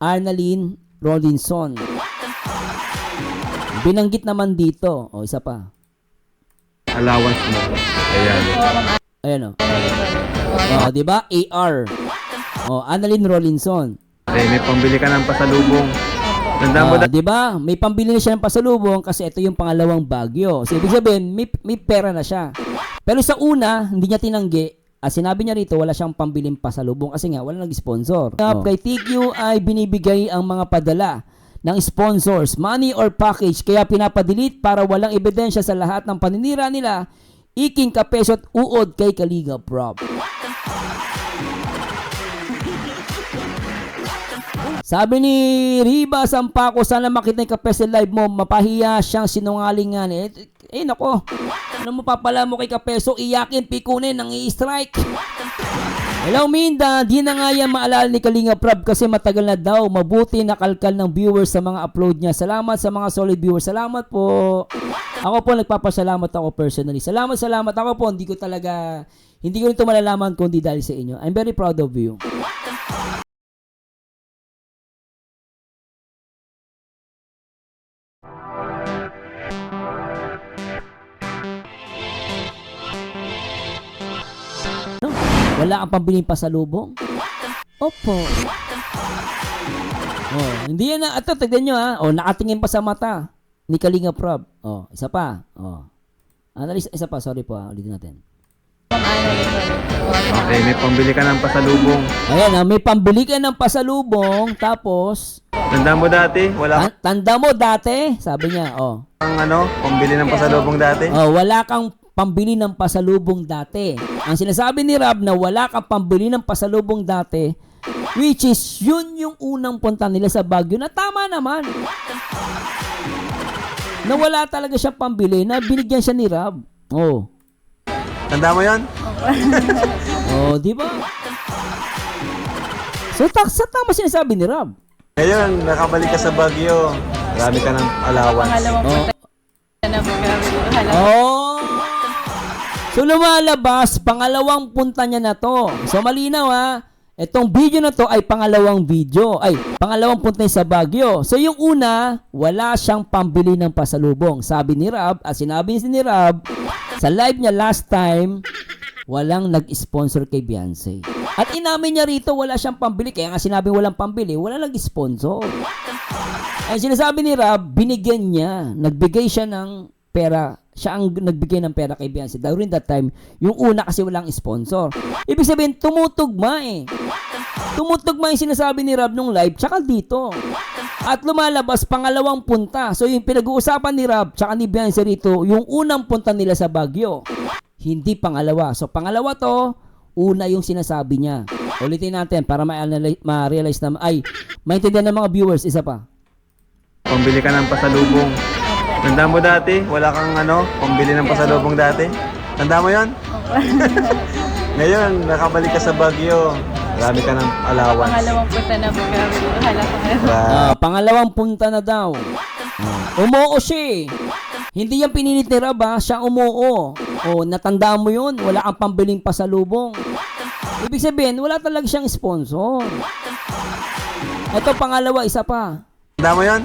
Arnaline Rollinson. Binanggit naman dito. O, isa pa. Allowance mo. Ayan. Ayan o. O, di ba? AR. O, Arnaline Rollinson. Eh, may pambili ka ng pasalubong. Tandaan mo Di ba? May pambili na siya ng pasalubong kasi ito yung pangalawang bagyo. So, ibig sabihin, may pera na siya. Pero sa una, hindi niya tinanggi. Sinabi niya rito, wala siyang pambiling pasalubong kasi nga, wala nag-sponsor. Kay TQ ay binibigay ang mga padala ng sponsors, money or package, kaya pinapadelete para walang ebidensya sa lahat ng paninira nila. Iking kapesot uod kay Kalingap Rob. Sabi ni Riba Sampaco, sana makita yung Kapes live mo, mapahiya siyang sinungalingan. Nako, ano mapapala mo kay Kapeso, iyakin, pikunin, nang i-strike. Hello Minda, di na nga yan maalala ni Kalingap Rob kasi matagal na daw. Mabuti nakalkal ng viewers sa mga upload niya. Salamat sa mga solid viewers. Salamat po. Ako po nagpapasalamat ako personally. Salamat ako po. Hindi ko ito malalaman kundi dahil sa inyo. I'm very proud of you. Wala kang pambiling pasalubong? Opo. Oh, hindi yan na. Ito, tignan nyo ha. Oh, nakatingin pa sa mata ni Kalingap Rob. Oh, isa pa. Oh. Isa pa. Sorry po ha. Ulitin natin. Okay, may pambili ka ng pasalubong. Ayan ha. May pambili ka ng pasalubong. Tapos, Tandaan mo dati, wala tanda mo dati. Sabi niya, oh. kang pambili ng pasalubong dati. Oh, wala kang pambili ng pasalubong dati. Ang sinasabi ni Rob na wala kang pambili ng pasalubong dati, which is yun yung unang punta nila sa Baguio na tama naman. Na wala talaga siya pambili, na binigyan siya ni Rob. Oh. Tandaan mo yun? Oh, di ba? So, sa tama sinasabi ni Rob. Ngayon, nakabalik ka sa Baguio. Marami ka ng allowance. Oh. So lumalabas, pangalawang punta niya na to. So malinaw ha, itong video na to ay pangalawang video. Ay, pangalawang punta niya sa Baguio. So yung una, wala siyang pambili ng pasalubong. Sabi ni Rob, sinabi ni Rob, sa live niya last time, walang nag-sponsor kay Beyonce. At inamin niya rito, wala siyang pambili. Kaya nga sinabi walang pambili, wala nag-sponsor. Ay sinasabi ni Rob, binigyan niya, nagbigay siya ng pera. Siya ang nagbigay ng pera kay Beyonce. During that time, yung una kasi walang sponsor. Ibig sabihin, tumutugma eh. Tumutugma yung sinasabi ni Rob nung live, tsaka dito. At lumalabas, pangalawang punta. So yung pinag-uusapan ni Rob, tsaka ni Beyonce rito, yung unang punta nila sa Baguio. Hindi pangalawa. So pangalawa to, una yung sinasabi niya. Ulitin natin para ma-realize na, maintindihan ng mga viewers, isa pa. Pambili ka ng pasalubong. Tandaan mo dati, wala kang pambili ng pasalubong dati. Tandaan mo yun? Ngayon, nakabalik ka sa Baguio. Marami ka ng allowance. Pangalawang punta na po kami. Pangalawang punta na daw. Umuo siya eh. Hindi yan pinilit ni Rob ha, siya umuo. Natandaan mo yun, wala kang pambiling pasalubong. Ibig sabihin, wala talaga siyang sponsor. Ito pangalawa, isa pa. Tandaan mo yun?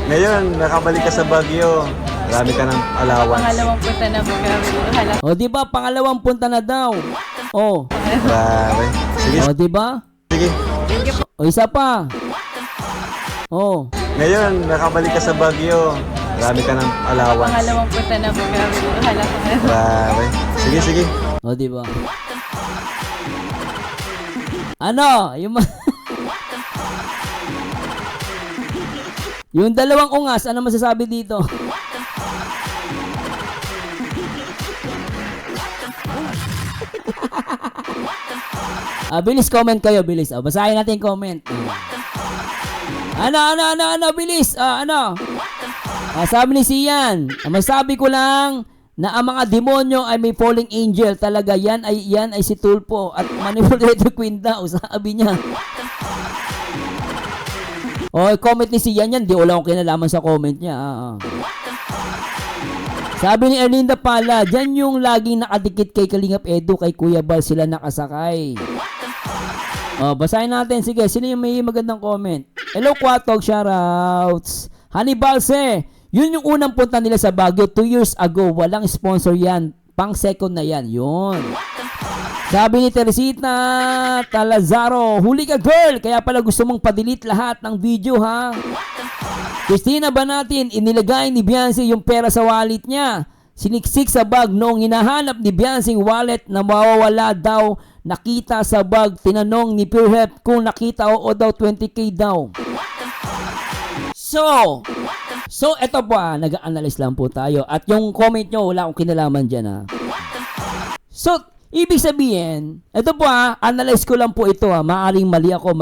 Ngayon, nakabalik ka sa Baguio. Marami ka ng allowance. Pangalawang punta na po kami. Di ba? Pangalawang punta na daw. Grabe. Sige. Di ba? Sige. Isa pa. Ngayon, nakabalik ka sa Baguio. Marami ka ng allowance. Pangalawang punta na po kami. Grabe. Sige, sige. Di ba? Ano? Yung dalawang ungas, ano masasabi dito? Bilis comment kayo, bilis. Basahin natin yung comment. Ano, bilis. Sabi ni Sian, masabi ko lang na ang mga demonyo ay may falling angel. Talaga yan ay si Tulpo at manipulator queen daw, sabi niya. Comment ni Sian yan, di wala akong kinalaman sa comment niya. Sabi ni Erlinda pala, dyan yung laging nakadikit kay Kalingap Edu, kay Kuya Bal sila nakasakay. Oh, basahin natin. Sige, sino yung may magandang comment? Hello, Kwatog, shoutouts. Honey Balse, yun yung unang punta nila sa Baguio 2 years ago. Walang sponsor yan. Pang second na yan. Yun. Sabi ni Teresita Talazaro, huli ka girl, kaya pala gusto mong padelete lahat ng video ha. Christina Banatin, inilagay ni Beyonce yung pera sa wallet niya. Siniksik sa bag noong hinahanap ni Beyonce yung wallet na mawawala daw. Nakita sa bag, tinanong ni Purehelp kung nakita o daw 20k daw. So eto po nag-analyze lang po tayo. At yung comment nyo, wala akong kinalaman dyan ha. So, ibig sabihin, ito po analyze ko lang po ito maaring mali ako,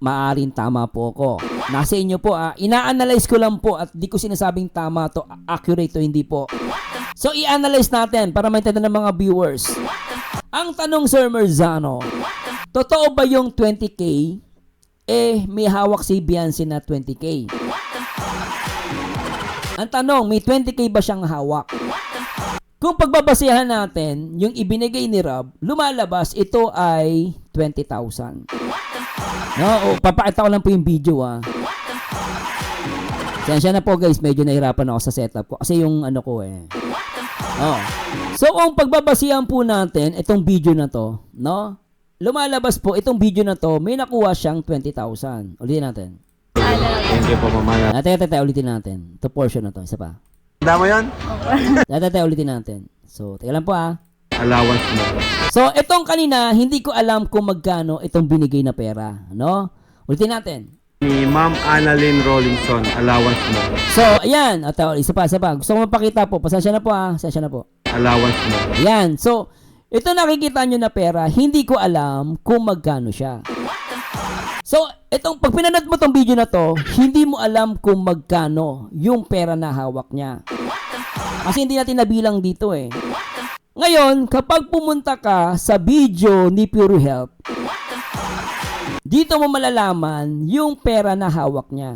maaring tama po ako. Nasa inyo po ina-analyze ko lang po at di ko sinasabing tama to, accurate to, hindi po. So, i-analyze natin para maintindihan ng mga viewers. Ang tanong, Sir Merzano, totoo ba yung 20k? May hawak si Beyonce na 20k. Ang tanong, may 20k ba siyang hawak? Kung pagbabasihan natin, yung ibinigay ni Rob, lumalabas ito ay 20,000. No, papakita ko lang po yung video Sensya na po guys, medyo nahirapan ako sa setup ko kasi yung ano ko So kung pagbabasihan po natin itong video na to, no? Lumalabas po itong video na to, may nakuha siyang 20,000. Ulitin natin. Thank you po, Mama. Teka, ulitin natin. Ito portion na to, isa pa. Tanda mo yun? Ulitin natin. So, teka lang po Allowance mo. So, itong kanina, hindi ko alam kung magkano itong binigay na pera, no? Ulitin natin. Ni Ma'am Annalyn Rollinson, allowance mo. So, ayan. Isa pa. Gusto ko mapakita po. Pasensya na po Pasensya na po. Allowance mo. Ayan. So, ito nakikita nyo na pera, hindi ko alam kung magkano siya. So, pag pinanood mo tong video na to, hindi mo alam kung magkano yung pera na hawak niya. Kasi hindi natin nabilang dito Ngayon, kapag pumunta ka sa video ni Purehelp, dito mo malalaman yung pera na hawak niya.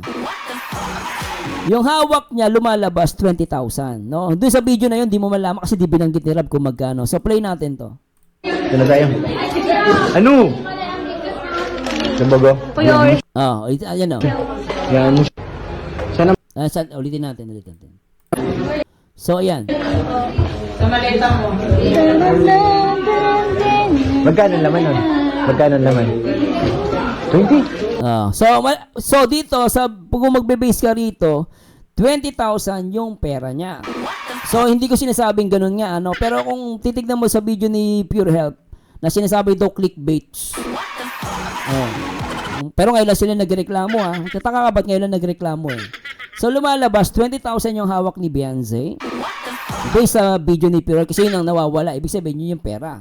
Yung hawak niya lumalabas 20,000, no? Doon sa video na yun, di mo malalaman kasi di binanggit ni Rob kung magkano. So, play natin to. Ano tayo? Ano? Sabago? Ayan Yan. Sana. Ulitin natin. So, ayan. Magkano naman nun? 20? So dito, kung magbe-base ka rito, 20,000 yung pera niya. So, hindi ko sinasabing ganun nga, pero kung titignan mo sa video ni Purehelp, na sinasabi daw clickbaits. Pero ngayon lang sila nagreklamo Kataka ka ba't ngayon lang nagreklamo So, lumalabas, 20,000 yung hawak ni Beyonce. Based sa video ni Purehelp, kasi yun ang nawawala. Ibig sabihin, yun yung pera.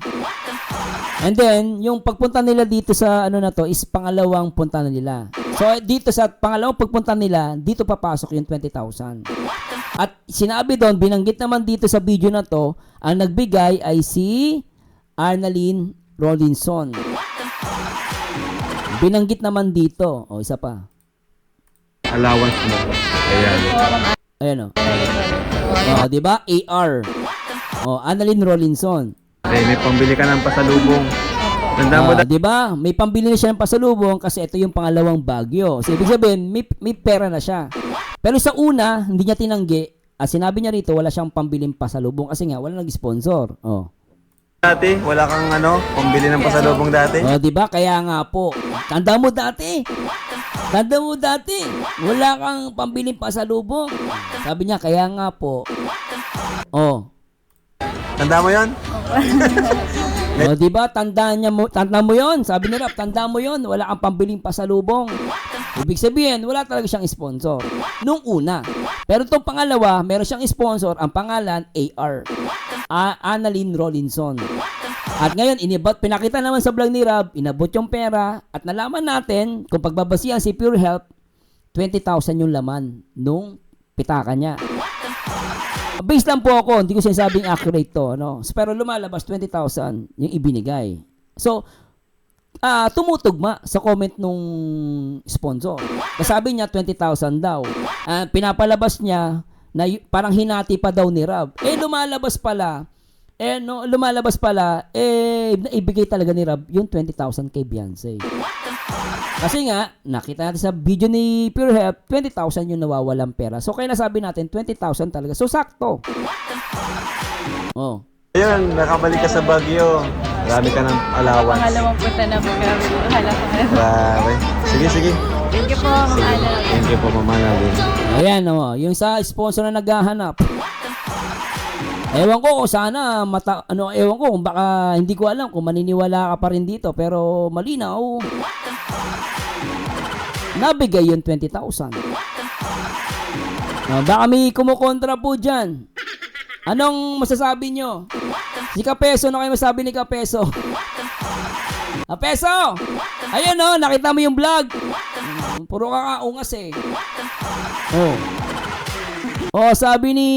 And then, yung pagpunta nila dito sa na to is pangalawang punta na nila. So, dito sa pangalawang pagpunta nila, dito papasok yung 20,000. At sinabi doon, binanggit naman dito sa video na to, ang nagbigay ay si Annalyn Rollinson. Binanggit naman dito. Isa pa. Allowance mo. Ayan diba? AR. Annalyn Rollinson. May pambili ka ng pasalubong. Tanda mo diba? May pambili na siya ng pasalubong kasi ito yung pangalawang Baguio. So, ibig sabihin, may pera na siya. Pero sa una, hindi niya tinanggi. Sinabi niya rito, wala siyang pambiling pasalubong kasi nga, wala nag-sponsor. Dati, wala kang pambili ng pasalubong dati. Diba? Kaya nga po. Tanda mo dati, wala kang pambiling pasalubong. Sabi niya, kaya nga po. Tanda mo yun? Diba? Tanda mo yon. Sabi ni Rap, tanda mo yon. Wala kang pambiling pasalubong. Ibig sabihin, wala talaga siyang sponsor. Nung una. Pero itong pangalawa, meron siyang sponsor. Ang pangalan, AR. Annalyn Rollinson. At ngayon, pinakita naman sa vlog ni Rob, inabot yung pera. At nalaman natin, kung pagbabasihan si Purehelp, 20,000 yung laman nung pitaka niya. Base lang po ako, hindi ko sinasabing accurate to, pero lumalabas 20,000 yung ibinigay. So, tumutugma sa comment nung sponsor. Sabi niya 20,000 daw. Pinapalabas niya na parang hinati pa daw ni Rob. Lumalabas pala no, lumalabas pala, naibigay talaga ni Rob yung 20,000 kay Beyonce. Kasi nga, nakita natin sa video ni Pure Health, 20,000 yung nawawalang pera. So, kaya nasabi natin, 20,000 talaga. So, sakto. Oh. Ayun, nakabalik ka sa Baguio. Marami ka ng allowance. Pangalawang punta na po kami. Hala po kayo. Grabe. Sige, sige. Thank you po, Ma'am Ana. Thank you po, Mama Nalin. Ayan, yung sa sponsor na naghahanap. Ewan ko kung sana ewan ko kung baka hindi ko alam kung maniniwala ka pa rin dito, pero malinaw. Nabigay yung 20,000. Baka may kumukontra po dyan. Anong masasabi nyo? Si Kapeso, ano kayo masabi ni Kapeso? Kapeso! Ayun nakita mo yung vlog. Puro kakaungas eh. Sabi ni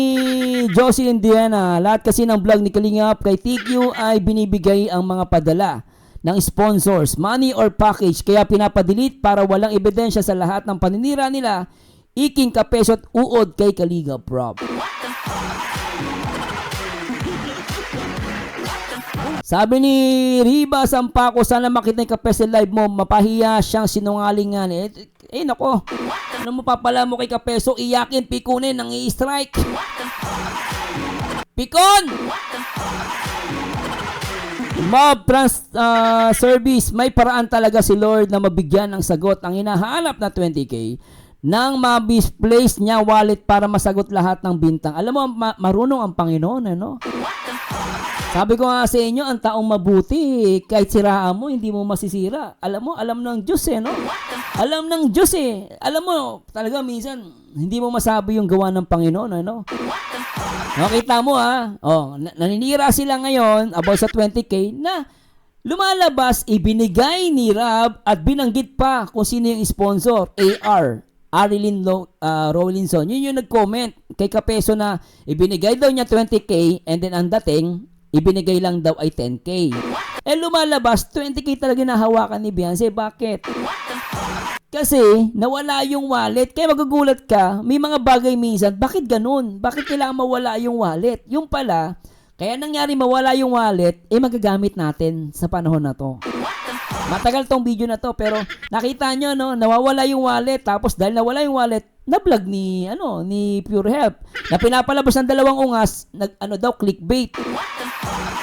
Jocelyn Diana, lahat kasi ng vlog ni Kalingap kay TQ ay binibigay ang mga padala ng sponsors, money or package, kaya pinapadelete para walang ebidensya sa lahat ng paninira nila. Iking Kapeso at uod kay Kalingap Rob. Sabi ni Riba Sampaco, sana makita yung Kapeso live mo, mapahiya siyang sinungalingan. Nako, ano mapapala mo kay Kapeso, iyakin, pikunin, nang i-strike. Pikon! Mob service, may paraan talaga si Lord na mabigyan ng sagot ang hinahanap na 20K nang ma-misplace niya wallet para masagot lahat ng bintang. Alam mo, marunong ang Panginoon, ano? Sabi ko nga sa inyo, ang taong mabuti, kahit siraan mo, hindi mo masisira. Alam mo, alam ng Diyos no? Alam ng Diyos Alam mo, talaga minsan, hindi mo masabi yung gawa ng Panginoon, ano? Nakita mo naninira sila ngayon about sa 20K na lumalabas, ibinigay ni Rob at binanggit pa kung sino yung sponsor, Arilyn Rowlinson. Yun yung nag-comment kay Kapeso na ibinigay daw niya 20K and then ang dating, ibinigay lang daw ay 10K. Lumalabas, 20K talaga nahawakan ni Beyonce. Bakit? Kasi nawala yung wallet. Kaya magugulat ka, may mga bagay minsan, bakit ganun? Bakit kailangan mawala yung wallet? Yung pala, kaya nangyari mawala yung wallet, magagamit natin sa panahon na to. Matagal tong video na to, pero nakita nyo, nawawala yung wallet, tapos dahil nawala yung wallet, na-vlog ni Pure Health, na pinapalabas ng dalawang ungas, clickbait.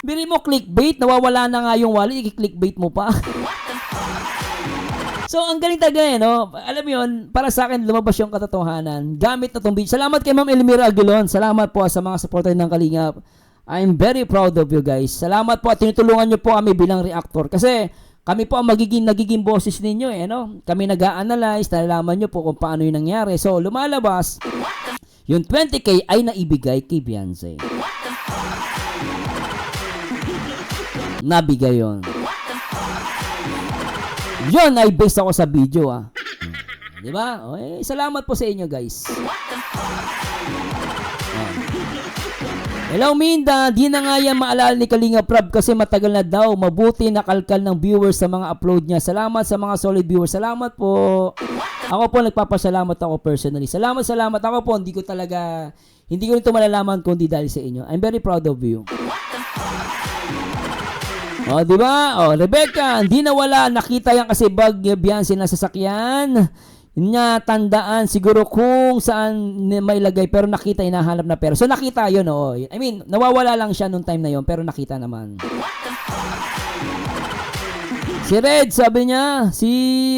Biri mo, clickbait, nawawala na nga yung wallet, i-clickbait mo pa. So, ang galing talaga alam mo yun, para sa akin, lumabas yung katotohanan. Gamit na tong video. Salamat kay Ma'am Elmira Aguilon. Salamat po sa mga supporter ng Kalingap. I'm very proud of you guys. Salamat po at tinutulungan nyo po kami bilang reactor. Kasi, kami po ang nagiging boses ninyo Kami nag-a-analyze, nalalaman nyo po kung paano yung nangyari. So, lumalabas, yung 20K ay naibigay kay Beyonce. Nabigay yun. Yun ay based ako sa video Di ba? Salamat po sa inyo guys. Hello Minda, di na nga yan maalala ni Kalingap Rob kasi matagal na daw. Mabuti nakalkal ng viewers sa mga upload niya. Salamat sa mga solid viewers. Salamat po. Ako po nagpapasalamat ako personally. Salamat. Ako po hindi ko ito malalaman kundi dahil sa inyo. I'm very proud of you. Di ba? Rebecca, hindi nawala. Nakita yan kasi bag Beyonce na sasakyan. Niya tandaan siguro kung saan may lagay pero nakita, hinahanap na pera. So nakita yun, I mean, nawawala lang siya nung time na yun pero nakita naman. Si Red, sabi niya, si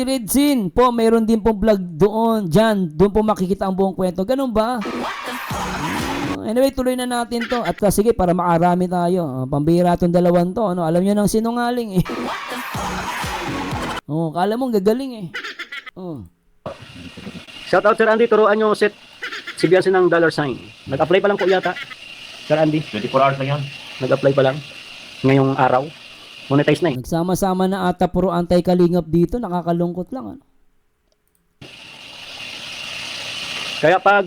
Redzin po, mayroon din pong vlog doon po makikita ang buong kwento. Ganun ba? Anyway, tuloy na natin to. At sige, para makarami tayo. Pambira itong dalawang to. Alam nyo ng sinungaling kala mo gagaling Shout out Sir Andy, turuan nyo set si Beyonce ng $sign. Nag-apply pa lang po yata, Sir Andy. 24 hours lang yan. Nag-apply pa lang. Ngayong araw. Monetize na Nagsama-sama na ata puro anti-Kalingap dito. Nakakalungkot lang. Kaya pag